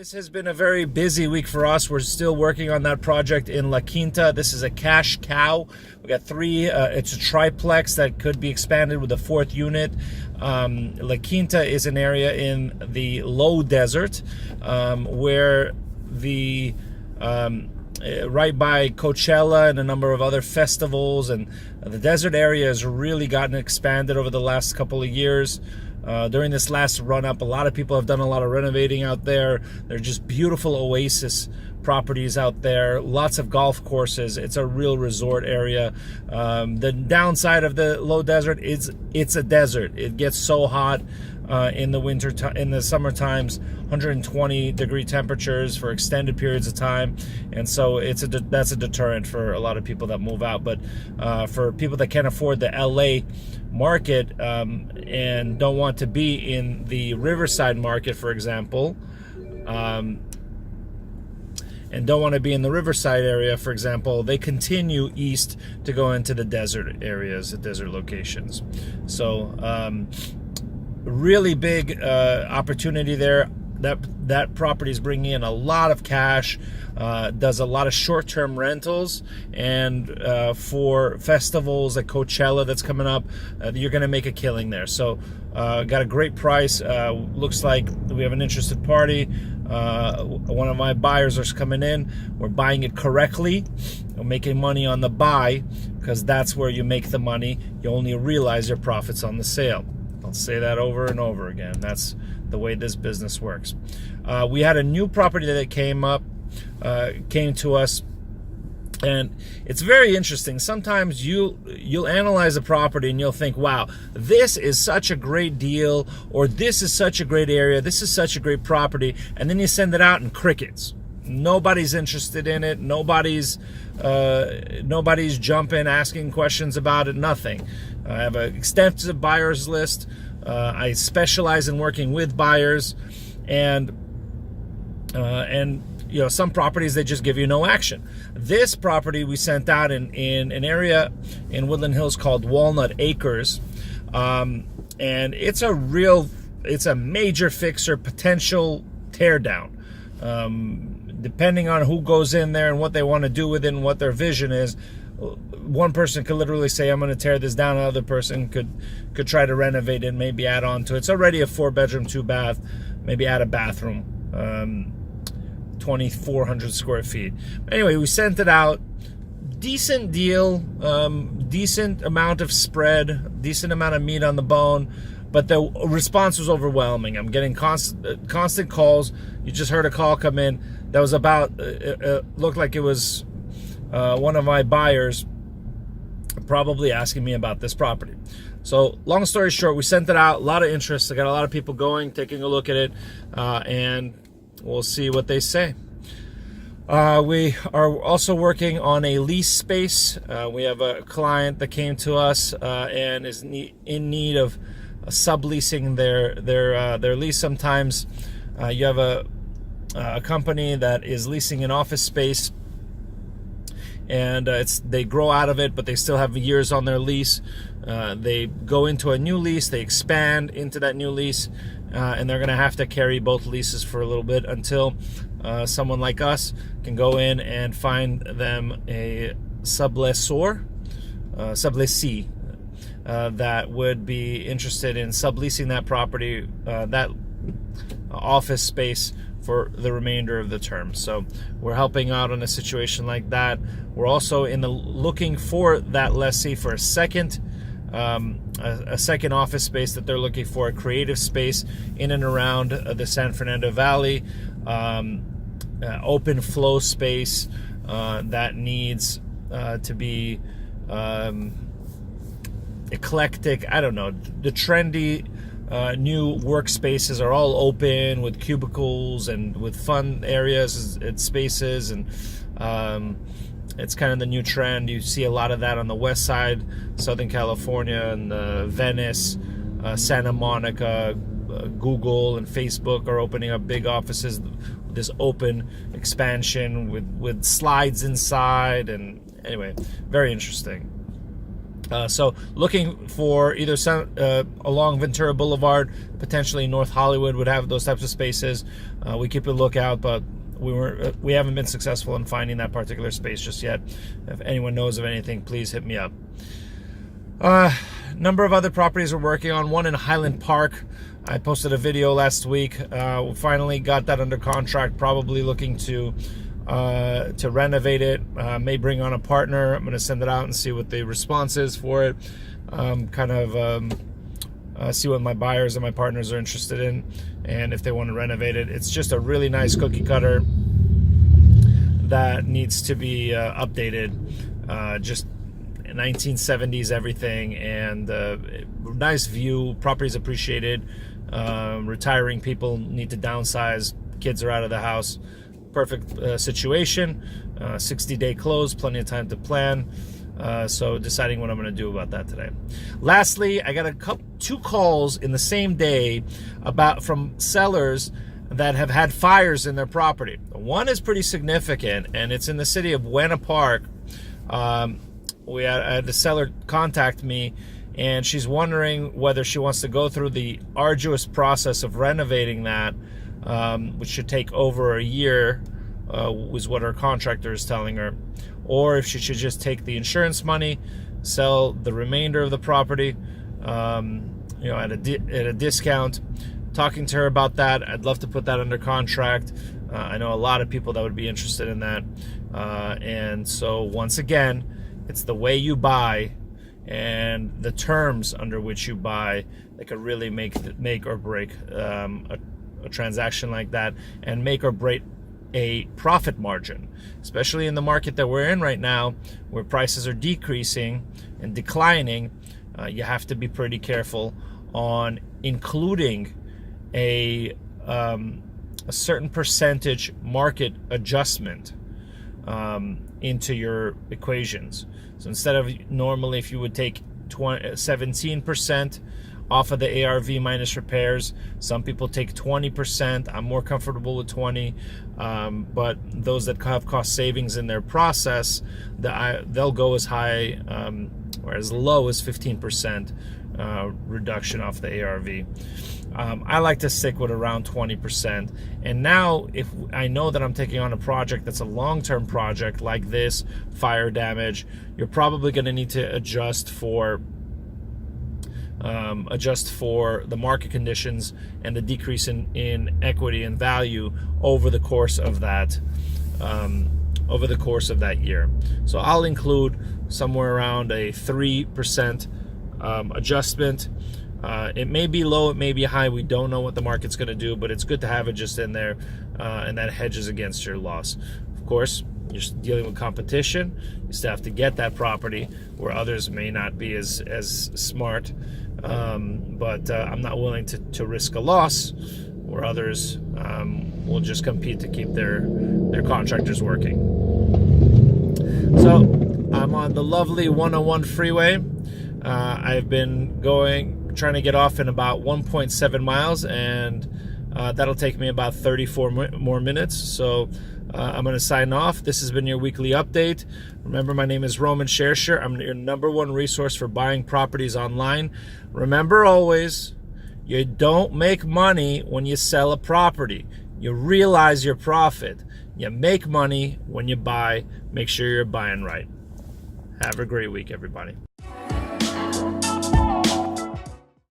This has been a very busy week for us. We're still working on that project in La Quinta. This is a cash cow. We got three. It's a triplex that could be expanded with a fourth unit. La Quinta is an area in the low desert where the right by Coachella and a number of other festivals, and the desert area has really gotten expanded over the last couple of years. During this last run-up, a lot of people have done a lot of renovating out there. They're just beautiful oasis properties out there, lots of golf courses. It's a real resort area. The downside of the low desert is it's a desert. It gets so hot in the summer times, 120-degree temperatures for extended periods of time, and so that's a deterrent for a lot of people that move out. But for people that can't afford the LA market and don't want to be in the Riverside market, for example, and don't want to be in the Riverside area, for example, they continue east to go into the desert areas, the desert locations. So really big opportunity there. That property is bringing in a lot of cash, does a lot of short-term rentals, and for festivals like Coachella that's coming up, you're going to make a killing there. So got a great price. Looks like we have an interested party. One of my buyers is coming in. We're buying it correctly. We're making money on the buy, because that's where you make the money. You only realize your profits on the sale. I'll say that over and over again. That's the way this business works. We had a new property that came to us, and it's very interesting. Sometimes you'll analyze a property and you'll think, wow, this is such a great deal, or this is such a great area, this is such a great property, and then you send it out and crickets. Nobody's interested in it. Nobody's jumping, asking questions about it. Nothing. I have an extensive buyers list. I specialize in working with buyers, and you know, some properties they just give you no action. This property we sent out in an area in Woodland Hills called Walnut Acres, and it's a major fixer, potential tear down. Depending on who goes in there and what they want to do with it and what their vision is, one person could literally say, I'm going to tear this down. Another person could try to renovate it, maybe add on to it. It's already a 4-bedroom, 2-bath, maybe add a bathroom, 2,400 square feet. Anyway, we sent it out. Decent deal, decent amount of spread, decent amount of meat on the bone, but the response was overwhelming. I'm getting constant calls. You just heard a call come in that was about, looked like it was one of my buyers probably asking me about this property. So long story short, we sent it out. A lot of interest. I got a lot of people going, taking a look at it, and we'll see what they say. We are also working on a lease space. We have a client that came to us and is in need of subleasing their lease. Sometimes you have a company that is leasing an office space, and they grow out of it, but they still have years on their lease. They go into a new lease, they expand into that new lease, and they're going to have to carry both leases for a little bit until someone like us can go in and find them a sublessee that would be interested in subleasing that property, that office space, for the remainder of the term. So we're helping out on a situation like that. We're also looking for that lessee for a second office space that they're looking for, a creative space in and around the San Fernando Valley, open flow space that needs to be eclectic. I don't know, the trendy new workspaces are all open with cubicles and with fun areas and spaces, and it's kind of the new trend. You see a lot of that on the west side, Southern California, and Venice, Santa Monica. Google and Facebook are opening up big offices, this open expansion with slides inside, and anyway, very interesting. So looking for either along Ventura Boulevard, potentially North Hollywood would have those types of spaces. We keep a lookout, but we haven't been successful in finding that particular space just yet. If anyone knows of anything, please hit me up. Number of other properties we're working on. One in Highland Park. I posted a video last week. We finally got that under contract. Probably looking to renovate it. May bring on a partner. I'm going to send it out and see what the response is for it. See what my buyers and my partners are interested in, and if they want to renovate it. It's just a really nice cookie cutter that needs to be updated. Just 1970s everything, and nice view. Property's appreciated. Retiring people need to downsize. Kids are out of the house. Perfect situation. 60-day close, plenty of time to plan. So deciding what I'm going to do about that today. Lastly, I got two calls in the same day from sellers that have had fires in their property. One is pretty significant, and it's in the city of Buena Park. I had the seller contact me, and she's wondering whether she wants to go through the arduous process of renovating that, which should take over a year, was what her contractor is telling her, or if she should just take the insurance money, sell the remainder of the property, at a discount. Talking to her about that. I'd love to put that under contract. I know a lot of people that would be interested in that, and so once again, it's the way you buy and the terms under which you buy that could really make or break a transaction like that, and make or break a profit margin, especially in the market that we're in right now, where prices are decreasing and declining. You have to be pretty careful on including a certain percentage market adjustment into your equations. So instead of normally, if you would take 17% off of the ARV minus repairs, some people take 20%. I'm more comfortable with 20, but those that have cost savings in their process, they'll go as high or as low as 15% reduction off the ARV. I like to stick with around 20%. And now, if I know that I'm taking on a project that's a long-term project like this, fire damage, you're probably going to need to adjust for the market conditions and the decrease in equity and value over the course of that year. So I'll include somewhere around a 3% adjustment. It may be low, it may be high. We don't know what the market's going to do, but it's good to have it just in there, and that hedges against your loss. Of course, you're dealing with competition. You still have to get that property where others may not be as smart. But I'm not willing to risk a loss where others will just compete to keep their contractors working. So I'm on the lovely 101 freeway. I've been trying to get off in about 1.7 miles, and that'll take me about 34 more minutes. So I'm going to sign off. This has been your weekly update. Remember, my name is Roman Shersher. I'm your #1 resource for buying properties online. Remember always, you don't make money when you sell a property. You realize your profit. You make money when you buy. Make sure you're buying right. Have a great week, everybody.